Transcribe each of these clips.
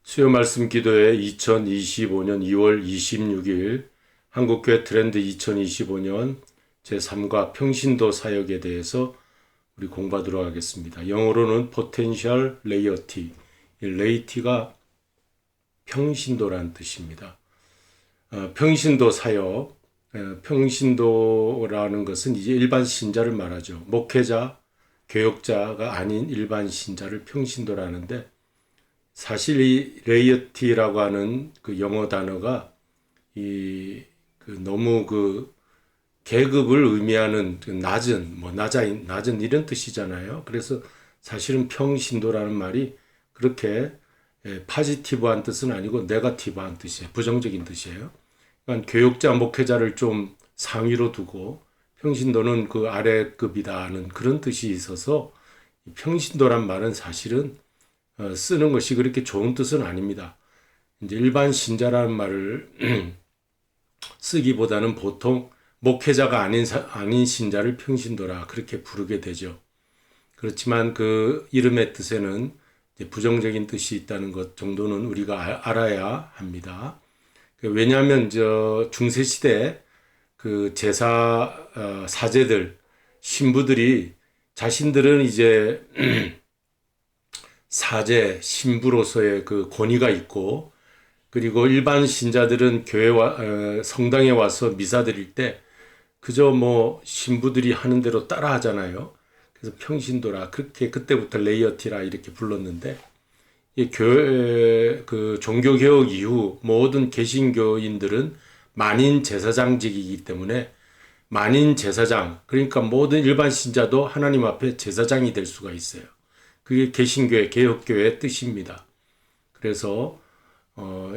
수요 말씀 기도회 2025년 2월 26일 한국교회 트렌드 2025년 제3과 평신도 사역에 대해서 우리 공부하도록 하겠습니다. 영어로는 Potential Laity, 이 Laity가 평신도란 뜻입니다. 평신도 사역, 평신도라는 것은 이제 일반 신자를 말하죠. 목회자, 교역자가 아닌 일반 신자를 평신도라는데 사실 이 레이어티라고 하는 그 영어 단어가 너무 계급을 의미하는 낮은 이런 뜻이잖아요. 그래서 사실은 평신도라는 말이 그렇게 파지티브한 뜻은 아니고 네거티브한 뜻이에요. 부정적인 뜻이에요. 그러니까 교역자, 목회자를 좀 상위로 두고 평신도는 그 아래급이다는 그런 뜻이 있어서 평신도란 말은 사실은 쓰는 것이 그렇게 좋은 뜻은 아닙니다. 이제 일반 신자라는 말을 쓰기보다는 보통 목회자가 아닌 신자를 평신도라 그렇게 부르게 되죠. 그렇지만 그 이름의 뜻에는 이제 부정적인 뜻이 있다는 것 정도는 우리가 알아야 합니다. 왜냐하면 중세시대 그 사제들, 신부들이 자신들은 이제 사제, 신부로서의 그 권위가 있고, 그리고 일반 신자들은 성당에 와서 미사 드릴 때 그저 신부들이 하는 대로 따라 하잖아요. 그래서 평신도라, 그렇게 그때부터 레이어티라 이렇게 불렀는데, 이 종교개혁 이후 모든 개신교인들은 만인 제사장직이기 때문에 만인 제사장, 그러니까 모든 일반 신자도 하나님 앞에 제사장이 될 수가 있어요. 그게 개신교회, 개혁교회의 뜻입니다. 그래서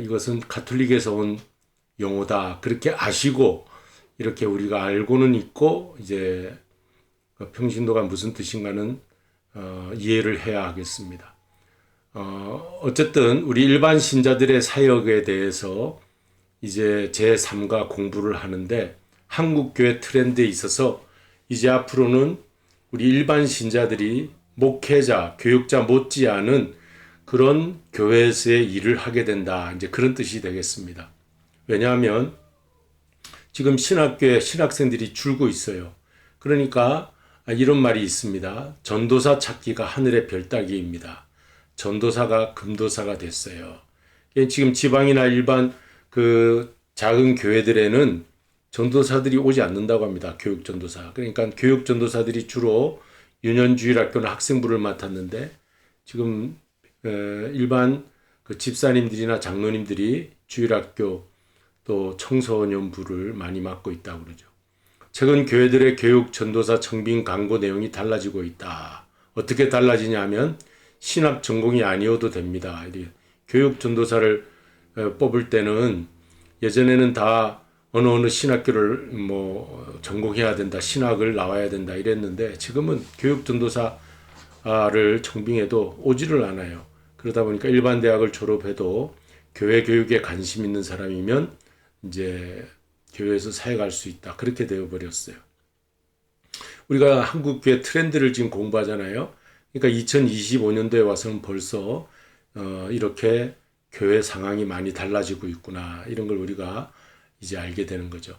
이것은 가톨릭에서 온 용어다. 그렇게 아시고 이렇게 우리가 알고는 있고 이제 평신도가 무슨 뜻인가는 이해를 해야 하겠습니다. 어쨌든 우리 일반 신자들의 사역에 대해서 이제 제3과 공부를 하는데 한국교회 트렌드에 있어서 이제 앞으로는 우리 일반 신자들이 목회자, 교육자 못지않은 그런 교회에서의 일을 하게 된다. 이제 그런 뜻이 되겠습니다. 왜냐하면 지금 신학교에 신학생들이 줄고 있어요. 그러니까 이런 말이 있습니다. 전도사 찾기가 하늘의 별 따기입니다. 전도사가 금도사가 됐어요. 지금 지방이나 일반 작은 교회들에는 전도사들이 오지 않는다고 합니다. 교육 전도사. 그러니까 교육 전도사들이 주로 유년주일학교는 학생부를 맡았는데 지금 일반 집사님들이나 장로님들이 주일학교 또 청소년부를 많이 맡고 있다고 그러죠. 최근 교회들의 교육 전도사 청빙 광고 내용이 달라지고 있다. 어떻게 달라지냐면 신학 전공이 아니어도 됩니다. 교육 전도사를 뽑을 때는 예전에는 다 어느 신학교를 전공해야 된다, 신학을 나와야 된다 이랬는데 지금은 교육 전도사를 청빙해도 오지를 않아요. 그러다 보니까 일반 대학을 졸업해도 교회 교육에 관심 있는 사람이면 이제 교회에서 사역할 수 있다. 그렇게 되어버렸어요. 우리가 한국교회 트렌드를 지금 공부하잖아요. 그러니까 2025년도에 와서는 벌써 이렇게 교회 상황이 많이 달라지고 있구나. 이런 걸 우리가 이제 알게 되는 거죠.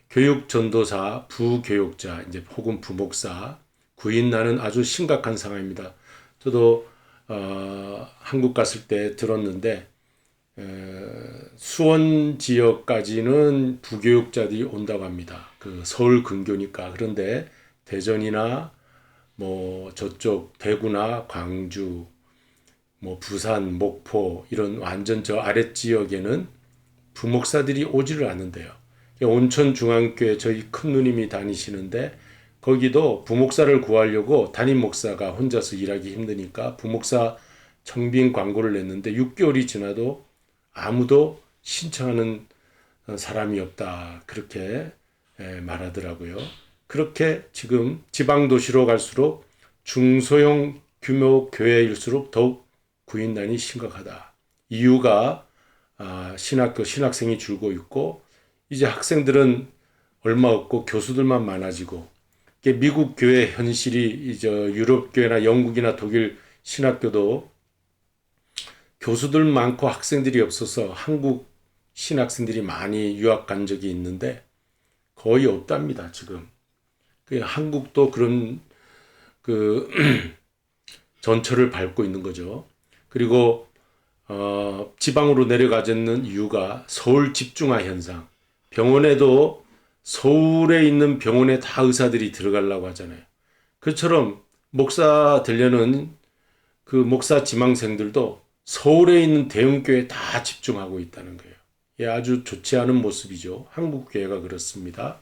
교육 전도사, 부교육자, 이제 혹은 부목사, 구인난은 아주 심각한 상황입니다. 저도 한국 갔을 때 들었는데 수원 지역까지는 부교육자들이 온다고 합니다. 그 서울 근교니까. 그런데 대전이나 저쪽 대구나 광주, 부산, 목포 이런 완전 저 아랫 지역에는 부목사들이 오지를 않는데요. 온천중앙교회 저희 큰 누님이 다니시는데 거기도 부목사를 구하려고 담임 목사가 혼자서 일하기 힘드니까 부목사 청빙 광고를 냈는데 6개월이 지나도 아무도 신청하는 사람이 없다. 그렇게 말하더라고요. 그렇게 지금 지방도시로 갈수록 중소형 규모 교회일수록 더욱 구인난이 심각하다. 이유가 신학생이 줄고 있고 이제 학생들은 얼마 없고 교수들만 많아지고 미국 교회 현실이 이제 유럽 교회나 영국이나 독일 신학교도 교수들 많고 학생들이 없어서 한국 신학생들이 많이 유학 간 적이 있는데 거의 없답니다, 지금. 한국도 그런 그 전철을 밟고 있는 거죠. 그리고 지방으로 내려가는 이유가 서울 집중화 현상. 병원에도 서울에 있는 병원에 다 의사들이 들어가려고 하잖아요. 그처럼 목사 되려는 그 목사 지망생들도 서울에 있는 대형교회에 다 집중하고 있다는 거예요. 예, 아주 좋지 않은 모습이죠. 한국 교회가 그렇습니다.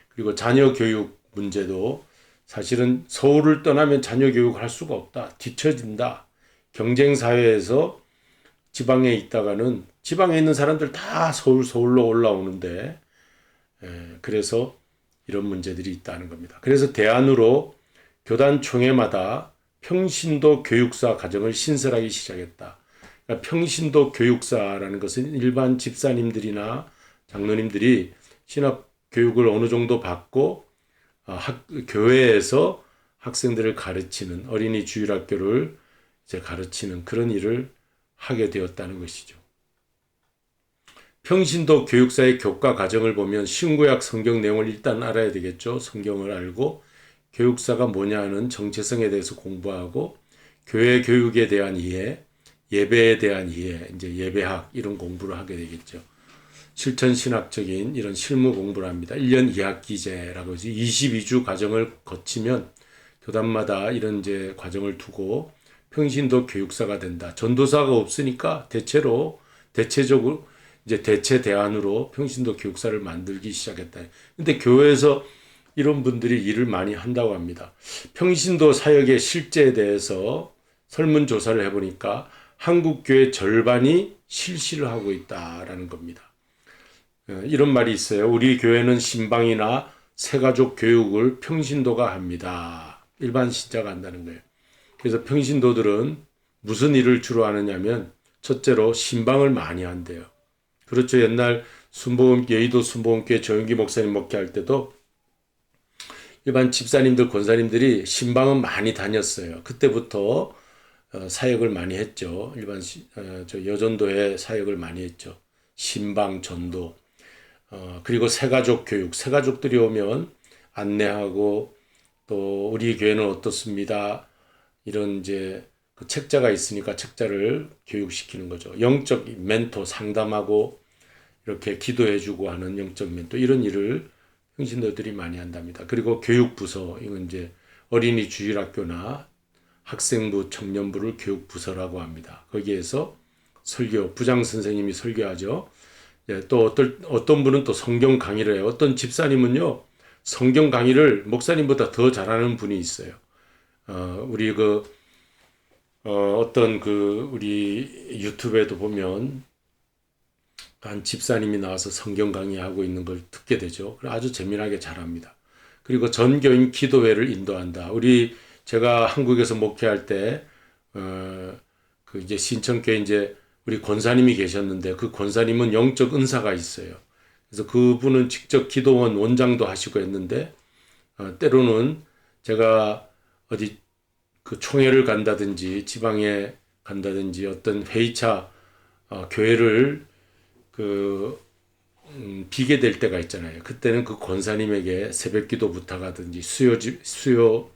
그리고 자녀 교육 문제도 사실은 서울을 떠나면 자녀 교육을 할 수가 없다. 뒤처진다. 경쟁 사회에서 지방에 있다가는 지방에 있는 사람들 다 서울로 올라오는데 그래서 이런 문제들이 있다는 겁니다. 그래서 대안으로 교단 총회마다 평신도 교육사 과정을 신설하기 시작했다. 그러니까 평신도 교육사라는 것은 일반 집사님들이나 장로님들이 신학 교육을 어느 정도 받고 교회에서 학생들을 가르치는 어린이 주일학교를 이제 가르치는 그런 일을 하게 되었다는 것이죠. 평신도 교육사의 교과 과정을 보면 신구약 성경 내용을 일단 알아야 되겠죠. 성경을 알고 교육사가 뭐냐 하는 정체성에 대해서 공부하고 교회 교육에 대한 이해, 예배에 대한 이해, 이제 예배학 이런 공부를 하게 되겠죠. 실천 신학적인 이런 실무 공부를 합니다. 1년 2학기제라고 해서 22주 과정을 거치면 교단마다 이런 이제 과정을 두고 평신도 교육사가 된다. 전도사가 없으니까 대체적으로 이제 대체 대안으로 평신도 교육사를 만들기 시작했다. 근데 교회에서 이런 분들이 일을 많이 한다고 합니다. 평신도 사역의 실제에 대해서 설문조사를 해보니까 한국 교회 절반이 실시를 하고 있다라는 겁니다. 이런 말이 있어요. 우리 교회는 신방이나 새가족 교육을 평신도가 합니다. 일반 신자가 한다는 거예요. 그래서 평신도들은 무슨 일을 주로 하느냐면 첫째로 신방을 많이 한대요. 그렇죠. 옛날 여의도 순복음교회 조영기 목사님 목회할 때도 일반 집사님들, 권사님들이 신방은 많이 다녔어요. 그때부터 사역을 많이 했죠. 여전도에 사역을 많이 했죠. 신방, 전도. 그리고 새가족 교육. 새가족들이 오면 안내하고 또 우리 교회는 어떻습니다. 이런 이제 그 책자가 있으니까 책자를 교육시키는 거죠. 영적 멘토 상담하고 이렇게 기도해주고 하는 영적 멘토 이런 일을 평신도들이 많이 한답니다. 그리고 교육부서 이건 이제 어린이 주일학교나 학생부, 청년부를 교육부서라고 합니다. 거기에서 부장 선생님이 설교하죠. 또 어떤 분은 또 성경 강의를 해요. 어떤 집사님은요 성경 강의를 목사님보다 더 잘하는 분이 있어요. 우리 유튜브에도 보면 한 집사님이 나와서 성경 강의하고 있는 걸 듣게 되죠. 아주 재미나게 잘합니다. 그리고 전교인 기도회를 인도한다. 제가 한국에서 목회할 때, 이제 신천교회 이제 우리 권사님이 계셨는데 그 권사님은 영적 은사가 있어요. 그래서 그분은 직접 기도원 원장도 하시고 했는데, 때로는 제가 어디 그 총회를 간다든지 지방에 간다든지 어떤 회의차, 교회를 비게 될 때가 있잖아요. 그때는 그 권사님에게 새벽 기도 부탁하든지 수요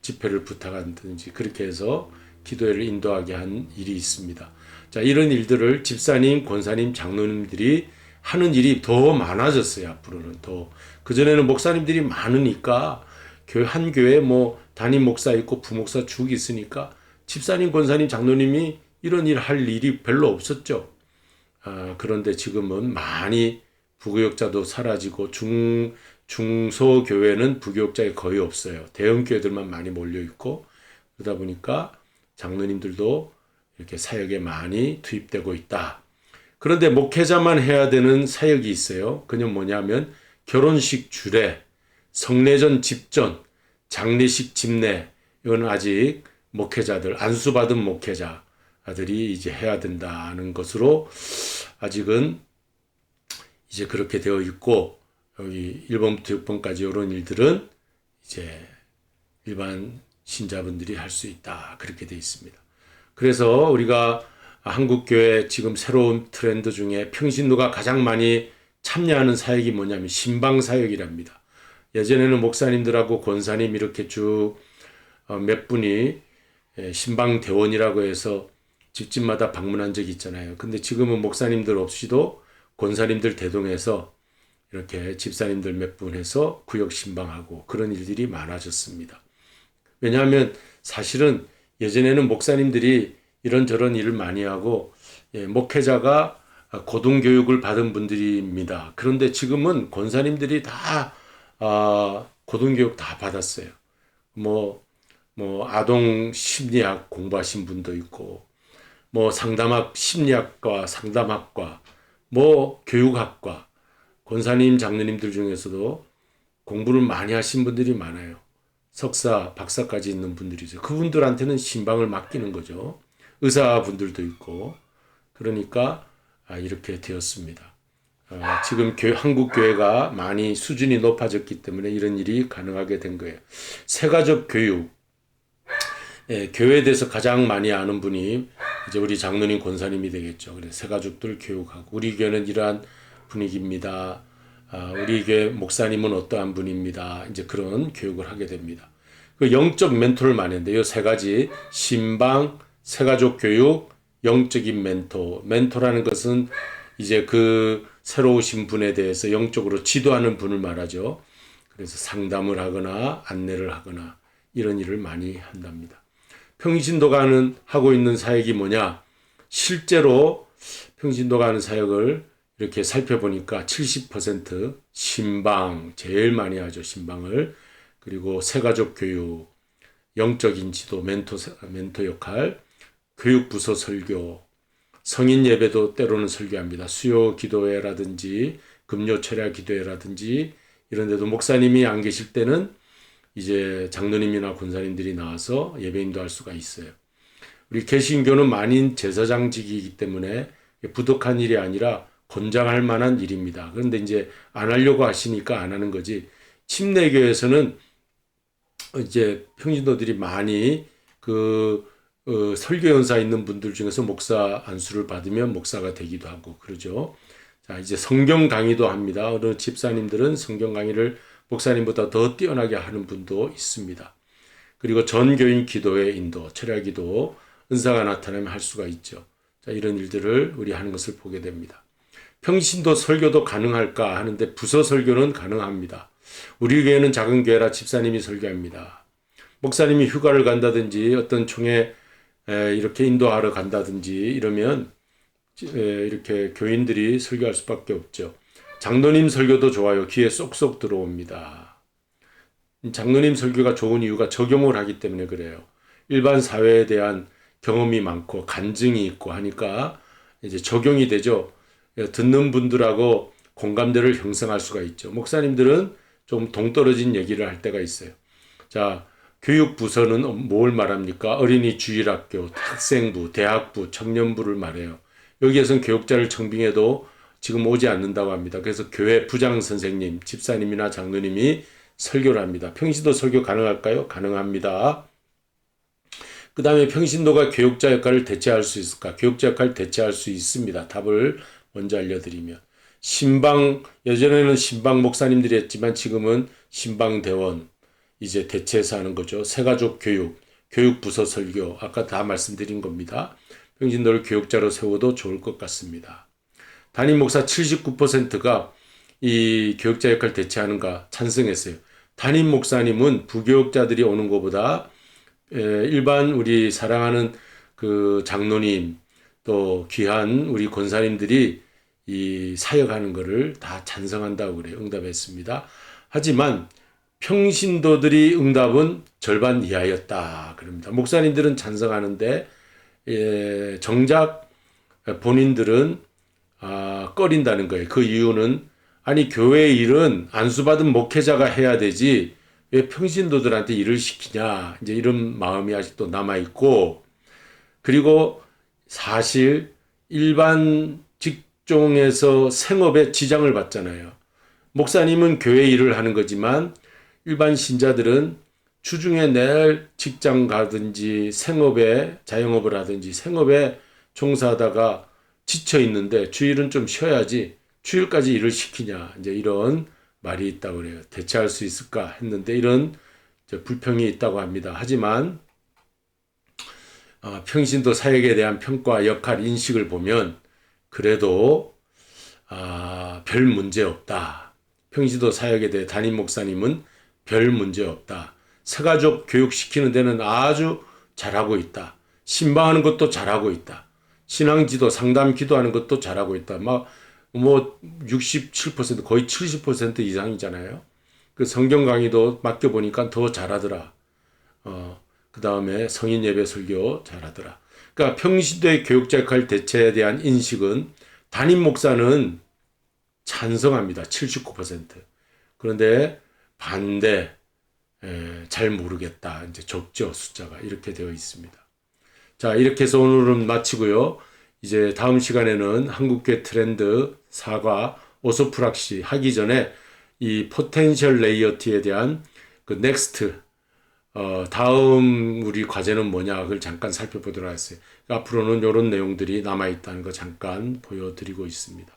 집회를 부탁하든지 그렇게 해서 기도회를 인도하게 한 일이 있습니다. 자, 이런 일들을 집사님, 권사님, 장로님들이 하는 일이 더 많아졌어요. 앞으로는 더. 그전에는 목사님들이 많으니까 한 교회에 뭐 담임 목사 있고 부목사 죽 있으니까 집사님, 권사님, 장로님이 이런 일 할 일이 별로 없었죠. 그런데 지금은 많이 부교육자도 사라지고 중소교회는 부교육자가 거의 없어요. 대형교회들만 많이 몰려있고 그러다 보니까 장로님들도 이렇게 사역에 많이 투입되고 있다. 그런데 목회자만 해야 되는 사역이 있어요. 그건 뭐냐면 결혼식 주례, 성례전 집전, 장례식 집례 이건 아직 목회자들, 안수받은 목회자들이 이제 해야 된다는 것으로 아직은 이제 그렇게 되어 있고 여기 1번부터 6번까지 이런 일들은 이제 일반 신자분들이 할 수 있다. 그렇게 되어 있습니다. 그래서 우리가 한국교회 지금 새로운 트렌드 중에 평신도가 가장 많이 참여하는 사역이 뭐냐면 신방사역이랍니다. 예전에는 목사님들하고 권사님 이렇게 쭉 몇 분이 신방대원이라고 해서 집집마다 방문한 적이 있잖아요. 근데 지금은 목사님들 없이도 권사님들 대동해서 이렇게 집사님들 몇 분 해서 구역 신방하고 그런 일들이 많아졌습니다. 왜냐하면 사실은 예전에는 목사님들이 이런저런 일을 많이 하고 목회자가 고등교육을 받은 분들입니다. 그런데 지금은 권사님들이 다 고등교육 다 받았어요. 뭐 아동 심리학 공부하신 분도 있고 상담학 심리학과 상담학과 교육학과 권사님 장로님들 중에서도 공부를 많이 하신 분들이 많아요. 석사 박사까지 있는 분들이 있어요. 그분들한테는 신방을 맡기는 거죠. 의사분들도 있고 그러니까 이렇게 되었습니다. 지금 한국 교회가 많이 수준이 높아졌기 때문에 이런 일이 가능하게 된 거예요. 새가족 교육 교회에 대해서 가장 많이 아는 분이 이제 우리 장로님 권사님이 되겠죠. 그래서 새가족들 교육하고 우리 교회는 이러한 분위기입니다. 우리 교회 목사님은 어떠한 분입니다. 이제 그런 교육을 하게 됩니다. 그 영적 멘토를 많이 했는데 이 세 가지 신방, 새가족 교육, 영적인 멘토. 멘토라는 것은 이제 그 새로 오신 분에 대해서 영적으로 지도하는 분을 말하죠. 그래서 상담을 하거나 안내를 하거나 이런 일을 많이 한답니다. 평신도가 하고 있는 사역이 뭐냐? 실제로 평신도가 하는 사역을 이렇게 살펴보니까 70% 신방, 제일 많이 하죠. 신방을. 그리고 새가족 교육, 영적인 지도, 멘토 역할, 교육부서 설교, 성인 예배도 때로는 설교합니다. 수요 기도회라든지 금요 철야 기도회라든지 이런 데도 목사님이 안 계실 때는 이제 장로님이나 권사님들이 나와서 예배인도 할 수가 있어요. 우리 개신교는 만인 제사장직이기 때문에 부득한 일이 아니라 권장할 만한 일입니다. 그런데 이제 안 하려고 하시니까 안 하는 거지. 침례교에서는 이제 평신도들이 많이 설교 연사 있는 분들 중에서 목사 안수를 받으면 목사가 되기도 하고 그러죠. 자, 이제 성경 강의도 합니다. 어느 집사님들은 성경 강의를 목사님보다 더 뛰어나게 하는 분도 있습니다. 그리고 전교인 기도의 인도, 철야 기도, 은사가 나타나면 할 수가 있죠. 자, 이런 일들을 우리 하는 것을 보게 됩니다. 평신도 설교도 가능할까 하는데 부서 설교는 가능합니다. 우리 교회는 작은 교회라 집사님이 설교합니다. 목사님이 휴가를 간다든지 어떤 총회 이렇게 인도하러 간다든지 이러면 이렇게 교인들이 설교할 수밖에 없죠. 장로님 설교도 좋아요. 귀에 쏙쏙 들어옵니다. 장로님 설교가 좋은 이유가 적용을 하기 때문에 그래요. 일반 사회에 대한 경험이 많고 간증이 있고 하니까 이제 적용이 되죠. 듣는 분들하고 공감대를 형성할 수가 있죠. 목사님들은 좀 동떨어진 얘기를 할 때가 있어요. 자, 교육부서는 뭘 말합니까? 어린이 주일학교, 학생부, 대학부, 청년부를 말해요. 여기에서는 교육자를 청빙해도 지금 오지 않는다고 합니다. 그래서 교회 부장 선생님, 집사님이나 장로님이 설교를 합니다. 평신도 설교 가능할까요? 가능합니다. 그 다음에 평신도가 교육자 역할을 대체할 수 있을까? 교육자 역할을 대체할 수 있습니다. 답을 먼저 알려드리면. 신방, 예전에는 신방 목사님들이 했지만 지금은 신방대원, 이제 대체해서 하는 거죠. 새가족 교육, 교육부서 설교, 아까 다 말씀드린 겁니다. 평신도를 교육자로 세워도 좋을 것 같습니다. 담임 목사 79%가 이 교육자 역할을 대체하는가 찬성했어요. 담임 목사님은 부교육자들이 오는 것보다 일반 우리 사랑하는 그 장로님 또 귀한 우리 권사님들이 이 사역하는 것을 다 찬성한다고 그래요. 응답했습니다. 하지만 평신도들이 응답은 절반 이하였다 그럽니다. 목사님들은 찬성하는데 정작 본인들은 꺼린다는 거예요. 그 이유는 아니 교회의 일은 안수받은 목회자가 해야 되지 왜 평신도들한테 일을 시키냐 이제 이런 마음이 아직도 남아있고 그리고 사실 일반 직종에서 생업에 지장을 받잖아요. 목사님은 교회 일을 하는 거지만 일반 신자들은 주중에 내일 직장 가든지 생업에 자영업을 하든지 생업에 종사하다가 지쳐 있는데 주일은 좀 쉬어야지 주일까지 일을 시키냐 이제 이런 말이 있다고 그래요. 대체할 수 있을까 했는데 이런 불평이 있다고 합니다. 하지만 평신도 사역에 대한 평가, 역할, 인식을 보면 그래도 별 문제 없다. 평신도 사역에 대해 담임 목사님은 별 문제 없다. 새가족 교육시키는 데는 아주 잘하고 있다. 신방하는 것도 잘하고 있다. 신앙지도 상담 기도하는 것도 잘하고 있다. 뭐 67% 거의 70% 이상이잖아요. 그 성경 강의도 맡겨보니까 더 잘하더라. 그 다음에 성인 예배 설교 잘하더라. 그러니까 평신도의 교육자 역할 대체에 대한 인식은 담임 목사는 찬성합니다. 79%. 그런데 반대, 잘 모르겠다. 이제 적죠. 숫자가 이렇게 되어 있습니다. 자, 이렇게 해서 오늘은 마치고요. 이제 다음 시간에는 한국교회 트렌드 사과 오소프락시 하기 전에 이 포텐셜 레이어티에 대한 그 넥스트 다음 우리 과제는 뭐냐 그걸 잠깐 살펴보도록 하겠어요. 앞으로는 이런 내용들이 남아있다는 거 잠깐 보여드리고 있습니다.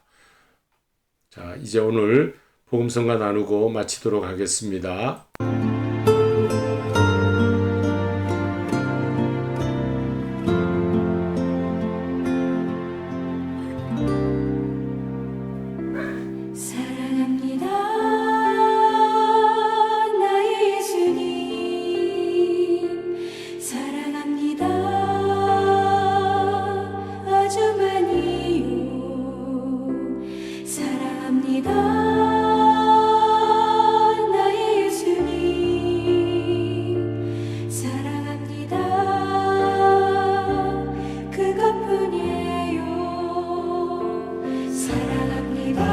자, 이제 오늘 복음성가 나누고 마치도록 하겠습니다. 사랑합니다. 나의 예수님 사랑합니다. 아주 많이요. 사랑합니다. 나의 예수님 사랑합니다. 그것뿐이에요. 사랑합니다.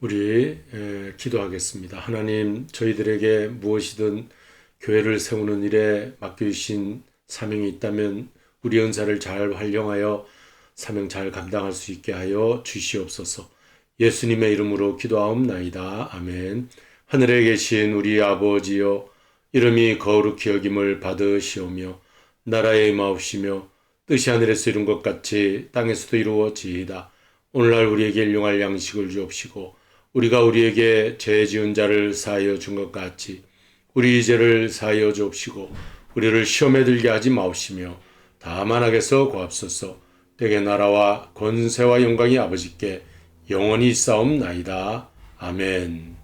우리 기도하겠습니다. 하나님, 저희들에게 무엇이든 교회를 세우는 일에 맡겨주신 사명이 있다면 우리 은사를 잘 활용하여 사명 잘 감당할 수 있게 하여 주시옵소서. 예수님의 이름으로 기도하옵나이다. 아멘. 하늘에 계신 우리 아버지여, 이름이 거룩히 여김을 받으시오며 나라의 임하옵시며 뜻이 하늘에서 이룬 것 같이 땅에서도 이루어지이다. 오늘날 우리에게 일용할 양식을 주옵시고 우리가 우리에게 죄 지은 자를 사하여 준 것 같이 우리 죄를 사하여 주옵시고 우리를 시험에 들게 하지 마옵시며 다만 악에서 구하옵소서. 때에 나라와 권세와 영광이 아버지께 영원히 있사옵나이다. 아멘.